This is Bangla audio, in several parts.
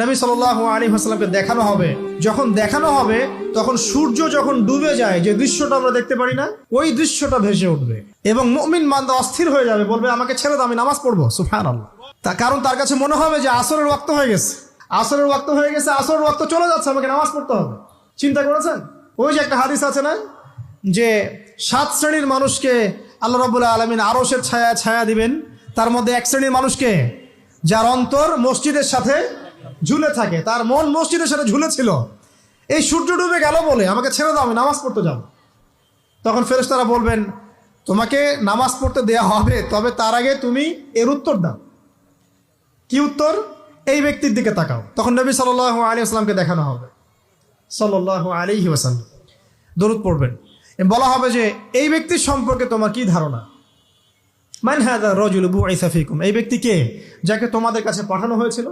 নবী সাল্লাল্লাহু আলাইহি ওয়াসাল্লামকে দেখানো হবে। যখন দেখানো হবে তখন সূর্য যখন ডুবে যায়, যে দৃশ্যটা আমরা দেখতে পারি না, ওই দৃশ্যটা ভেসে উঠবে এবং মুমিন বান্দা অস্থির হয়ে যাবে, বলবে আমাকে ছেড়ে দাও, আমি নামাজ পড়বো। সুবহানাল্লাহ। কারণ তার কাছে মনে হবে যে আসরের ওয়াক্ত হয়ে গেছে, আসরের ওয়াক্ত হয়ে গেছে, আসরের ওয়াক্ত চলে যাচ্ছে, আমাকে নামাজ পড়তে হবে। চিন্তা করেছেন? ওই যে একটা হাদিস আছে না, যে 7 শ্রেণীর মানুষকে আল্লাহ রাব্বুল আলামিন আরশের ছায়া ছায়া দিবেন, তার মধ্যে এক শ্রেণীর মানুষকে যার অন্তর মসজিদের সাথে ঝুলে থাকে, তার মন মসজিদের সাথে ঝুলে ছিল। এই সূর্য ডুবে গেল বলে আমাকে ছেড়ে দাও, আমি নামাজ পড়তে যাব। তখন ফেরেশতারা বলবেন তোমাকে নামাজ পড়তে দেয়া হবে, তবে তার আগে তুমি এর উত্তর দাও। কি উত্তর? এই ব্যক্তির দিকে তাকাও। তখন নবী সাল্লাল্লাহু আলাইহি ওয়াসাল্লামকে দেখানো হবে, সাল্লাল্লাহু আলাইহি ওয়াসাল্লাম দরুদ পড়বেন। বলা হবে যে এই ব্যক্তির সম্পর্কে তোমার কি ধারণা? মান হাযা রাজুলু বুইসা ফীকুম, এই ব্যক্তি কে, যাকে তোমাদের কাছে পাঠানো হয়েছিল?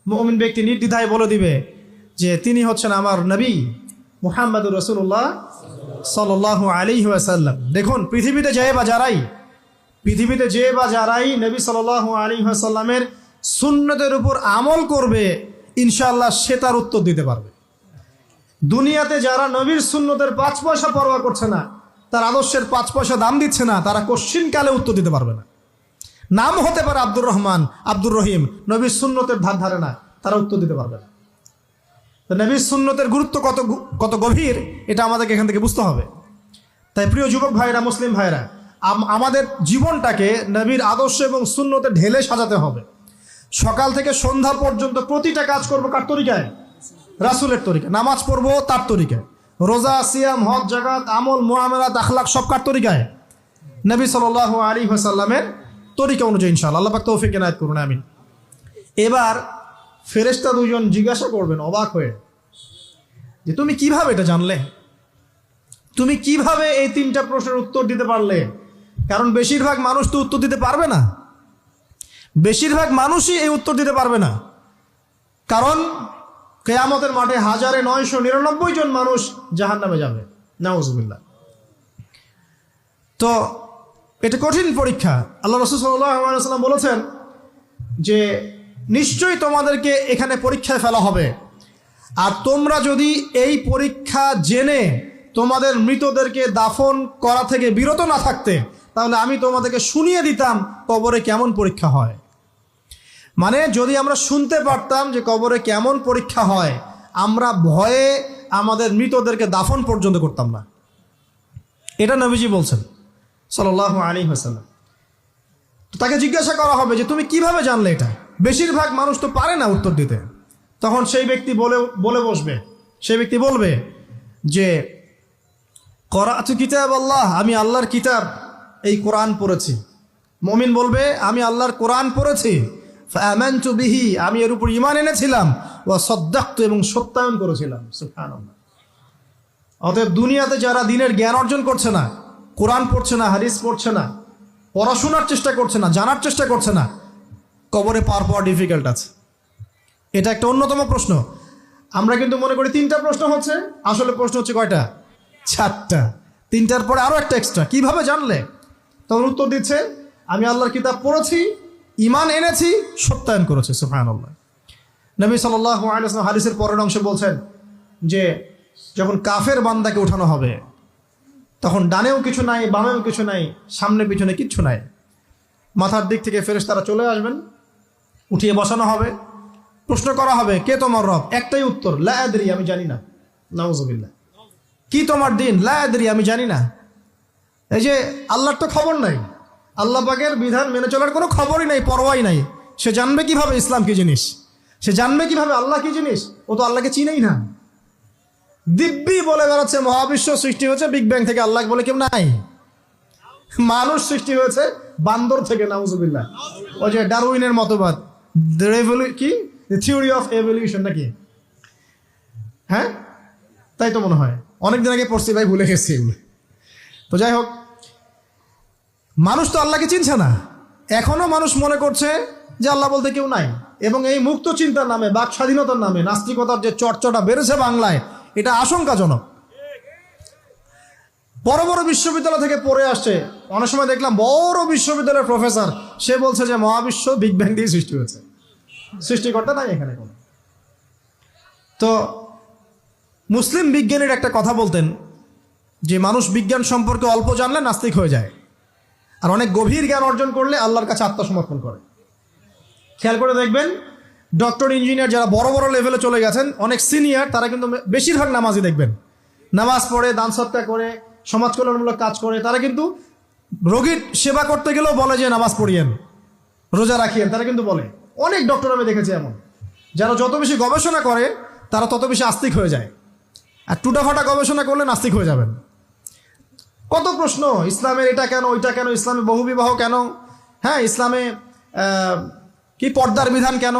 মুমিন ব্যক্তি নির্দ্বিধায় বলে দিবে যে তিনি হচ্ছেন আমার নবী মুহাম্মদুর রাসূলুল্লাহ সাল্লাল্লাহু আলাইহি ওয়াসাল্লাম। দেখুন, পৃথিবীতে যে বা যারাই নবী সাল্লাল্লাহু আলাইহি ওয়াসাল্লামের সুন্নতের উপর আমল করবে, ইনশাআল্লাহ সে তার উত্তর দিতে পারবে। দুনিয়াতে যারা নবীর সুন্নতের 5 পয়সা পরোয়া করছে না, তার আদর্শের 5 পয়সা দাম দিচ্ছে না, তারা কোশ্চিনকালে উত্তর দিতে পারবে না। নাম হতে পারে আব্দুর রহমান, আব্দুর রহিম, নবীর সুন্নতের ধার ধারে না, তারা উত্তর দিতে পারবে না। তো নবীর সুন্নতের গুরুত্ব কত গভীর, এটা আমাদেরকে এখান থেকে বুঝতে হবে। তাই প্রিয় যুবক ভাইরা, মুসলিম ভাইরা, আমাদের জীবনটাকে নবীর আদর্শ এবং সুন্নতে ঢেলে সাজাতে হবে। সকাল থেকে সন্ধ্যা পর্যন্ত প্রতিটা কাজ করবো কার তরিকায়? রাসূলের তরিকা। নামাজ পড়বো তার তরিকায়, রোজা, সিয়াম, হজ, জাকাত, আমল, মুআমালাত, আখলাক সব কার তরিকায়? নবী সাল্লাল্লাহু আলাইহি ওয়াসাল্লামের তরিকা অনুযায়ী ইনশাআল্লাহ। আল্লাহ পাক তৌফিক এনায়েত করুন, আমিন। এবার ফেরেশতা দুজন জিজ্ঞাসা করবেন অবাক হয়ে যে তুমি কিভাবে এটা জানলে, তুমি কিভাবে এই 3টা প্রশ্নের উত্তর দিতে পারলে? কারণ বেশিরভাগ মানুষ তো উত্তর দিতে পারবে না, বেশিরভাগ মানুষই এই উত্তর দিতে পারবে না। কারণ কিয়ামতের মাঠে 1999 জন মানুষ জাহান্নামে যাবে, নাউজুবিল্লাহ। তো এটা কঠিন পরীক্ষা। আল্লাহ রাসূল সাল্লাল্লাহু আলাইহি ওয়াসাল্লাম বলেছেন যে নিশ্চয়ই তোমাদেরকে এখানে পরীক্ষায় ফেলা হবে, আর তোমরা যদি এই পরীক্ষা জেনে তোমাদের মৃতদেরকে দাফন করা থেকে বিরত না থাকতে, তাহলে আমি তোমাদেরকে শুনিয়ে দিতাম কবরে কেমন পরীক্ষা হয়। মানে যদি আমরা শুনতে পারতাম যে কবরে কেমন পরীক্ষা হয়, আমরা ভয়ে আমাদের মৃতদেরকে দাফন পর্যন্ত করতাম না। এটা নবীজি বলছেন সাল্লাল্লাহু আলাইহি ওয়াসাল্লাম। তো তাকে জিজ্ঞাসা করা হবে যে তুমি কিভাবে জানলে এটা? বেশিরভাগ মানুষ তো পারে না উত্তর দিতে। তখন সেই ব্যক্তি বলে বসবে, সেই ব্যক্তি বলবে যে করাতু কিতাব আল্লাহ, আমি আল্লাহর কিতাব এই কোরআন পড়েছি। মুমিন বলবে আমি আল্লাহর কোরআন পড়েছি, ফাআমানতু বিহি, আমি এর উপর ঈমান এনেছিলাম, ওয়া সাদ্দাকতু, এবং সত্যায়ন করেছিলাম। সুবহানাল্লাহ। অতএব দুনিয়াতে যারা দ্বীনের জ্ঞান অর্জন করছে না, কোরআন পড়ছে না, হাদিস পড়ছে না, পড়াশোনার চেষ্টা করছে না, জানার চেষ্টা করছে না, কবরে পার পাওয়া ডিফিকাল্ট আছে। এটা একটা অন্যতম প্রশ্ন। আমরা কিন্তু মনে করি 3টা প্রশ্ন হচ্ছে, আসলে প্রশ্ন হচ্ছে কয়টা? 4টা। 3টার পরে আরো একটা এক্সট্রা। কিভাবে জানলে? তখন উত্তর দিচ্ছে আমি আল্লাহর কিতাব পড়েছি, ঈমান এনেছি, সত্যায়ন করেছি। সুবহানাল্লাহ। নবী সাল্লাল্লাহু আলাইহি ওয়াসাল্লাম হাদিসের পরের অংশে বলছেন যে যখন কাফের বান্দাকে উঠানো হবে, তখন ডানেও কিছু নাই, বামেও কিছু নাই, সামনে পিছনে কিচ্ছু নাই। মাথার দিক থেকে ফেরেশতারা চলে আসবেন, উঠিয়ে বসানো হবে, প্রশ্ন করা হবে কে তোমার রব? একটাই উত্তর, লা আদরি, আমি জানি না। নাউজুবিল্লাহ। কি তোমার দিন? লা আদরি, আমি জানি না। এই যে আল্লাহর তো খবর নাই, আল্লাহ পাকের বিধান মেনে চলার কোনো খবরই নাই, পরোয়াই নাই। সে জানবে কিভাবে ইসলাম কি জিনিস? সে জানবে কিভাবে আল্লাহ কি জিনিস? ও তো আল্লাহকে চিনেই না। দিব্যি বলে বেড়াচ্ছে মহাবিশ্ব সৃষ্টি হয়েছে বিগ ব্যাং থেকে, আল্লাহ বলে কেউ নাই। মানুষ সৃষ্টি হয়েছে বান্দর থেকে, নাউজুবিল্লাহ। ওই যে ডারউইনের মতবাদ, কি থিওরি অফ এভলিউশন নাকি? হ্যাঁ, তাই তো মনে হয়, অনেকদিন আগে পড়ছি ভাই, ভুলে গেছি। তো যাই হোক, মানুষ তো আল্লাহকে চিনছে না। এখনো মানুষ মনে করছে যে আল্লাহ বলতে কেউ নাই, এবং এই মুক্ত চিন্তার নামে, বাক স্বাধীনতার নামে নাস্তিকতার যে চর্চাটা বেড়েছে বাংলায়, এটা আশঙ্কাজনক। বড় বড় বিশ্ববিদ্যালয় থেকে পড়ে আসছে, অনেক সময় দেখলাম বড় বিশ্ববিদ্যালয়ের প্রফেসর, সে বলছে যে মহাবিশ্ব বিগ ব্যাং দিয়ে সৃষ্টি হয়েছে, সৃষ্টিকর্তা নাই এখানে কোনো। তো মুসলিম বিজ্ঞানীর একটা কথা বলতেন যে মানুষ বিজ্ঞান সম্পর্কে অল্প জানলে নাস্তিক হয়ে যায়, আর অনেক গভীর জ্ঞান অর্জন করলে আল্লাহর কাছে আত্মসমর্পণ করে। খেয়াল করে দেখবেন, ডক্টর ইঞ্জিনিয়ার যারা বড় বড় লেভেলে চলে গেছেন, অনেক সিনিয়র, তারা কিন্তু বেশিরভাগ নামাজি দেখবেন, নামাজ পড়ে, দান সৎকার করে, সমাজ কল্যাণমূলক কাজ করে। তারা কিন্তু রোগীর সেবা করতে গেলেও বলে যে নামাজ পড়িয়েন, রোজা রাখিয়েন, তারা কিন্তু বলে। অনেক ডক্টর আমি দেখেছি এমন, যারা যত বেশি গবেষণা করে তারা তত বেশি আস্তিক হয়ে যায়, আর টুটাফাটা গবেষণা করলে নাস্তিক হয়ে যাবেন। কত প্রশ্ন, ইসলামের এটা কেন, ওইটা কেন, ইসলামে বহুবিবাহ কেন, হ্যাঁ ইসলামে কি পর্দার বিধান কেন,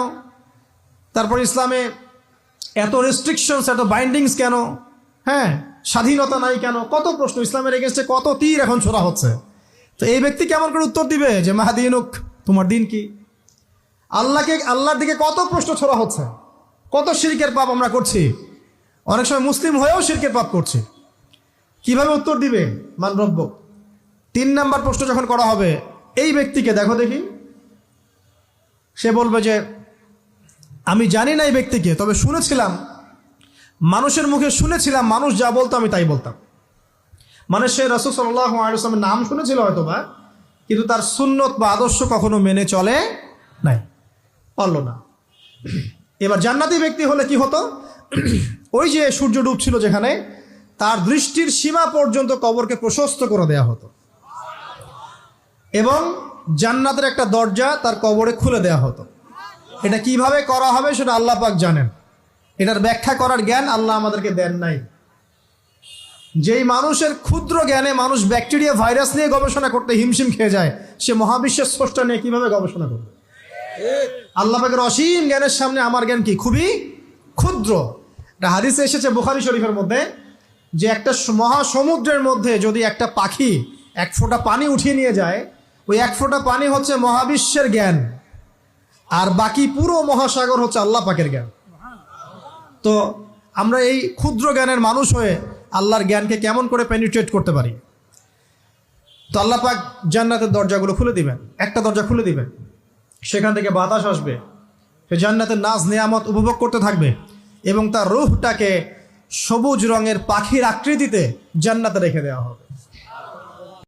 তারপর ইসলামে এত রেস্ট্রিকশনস, এত বাইন্ডিংস কেন, হ্যাঁ স্বাধীনতা নাই কেন, কত প্রশ্ন। ইসলামের এগেনস্টে কত তীর এখন ছোড়া হচ্ছে। তো এই ব্যক্তি কেমন করে উত্তর দিবে যে মাহাদিনুক, তোমার দিন কি? আল্লাহর দিকে কত প্রশ্ন ছোড়া হচ্ছে, কত শিরকের পাপ আমরা করছি, অনেক সময় মুসলিম হয়েও শিরকের পাপ করছি। কিভাবে উত্তর দিবে? মান রব্বুক। 3 নাম্বার প্রশ্ন যখন করা হবে, এই ব্যক্তিকে দেখো দেখি, সে বলবে যে আমি জানি না এই ব্যক্তিকে, তবে শুনেছিলাম, মানুষের মুখে শুনেছিলাম, মানুষ যা বলতো আমি তাই বলতাম। মানে সে রাসূল সাল্লাল্লাহু আলাইহি ওয়াসাল্লামের নাম শুনেছিল হয়তো বা, কিন্তু তার সুন্নত বা আদর্শ কখনো মেনে চলে নাই, পারলো না। এবার জান্নাতি ব্যক্তি হলে কি হতো? ওই যে সূর্য ডুবছিল যেখানে, তার দৃষ্টির সীমা পর্যন্ত কবরকে প্রশস্ত করে দেয়া হতো, এবং জান্নাতের একটা দরজা তার কবরে খুলে দেয়া হতো। এটা কিভাবে করা হবে সেটা আল্লাহ পাক জানেন, এটার ব্যাখ্যা করার জ্ঞান আল্লাহ আমাদেরকে দেন নাই। যেই মানুষের ক্ষুদ্র জ্ঞানে মানুষ ব্যাকটেরিয়া ভাইরাস নিয়ে গবেষণা করতে হিমশিম খেয়ে যায়, সে মহাবিশ্বের স্রষ্টা নিয়ে কিভাবে গবেষণা করবে? আল্লাহ পাকের অসীম জ্ঞানের সামনে আমার জ্ঞান কি? খুবই ক্ষুদ্র। একটা হাদিসে এসেছে বুখারী শরীফের মধ্যে, যে একটা মহাসমুদ্রের মধ্যে যদি একটা পাখি 1 ফোঁটা পানি উঠিয়ে নিয়ে যায়, ওই 1 ফোঁটা পানি হচ্ছে মহাবিশ্বের জ্ঞান, আর বাকি পুরো মহাসাগর হচ্ছে আল্লাহ পাকের জ্ঞান। তো আমরা এই ক্ষুদ্র জ্ঞানের মানুষ হয়ে আল্লাহর জ্ঞানকে কেমন করে পেনিট্রেট করতে পারি? তো আল্লাহ পাক জান্নাতের দরজাগুলো খুলে দিবেন, একটা দরজা খুলে দিবেন, সেখান থেকে বাতাস আসবে, সে জান্নাতের নাজ নিয়ামত উপভোগ করতে থাকবে, এবং তার রূহটাকে সবুজ রঙের পাখির আকৃতিতে জান্নাতে রেখে দেওয়া হবে।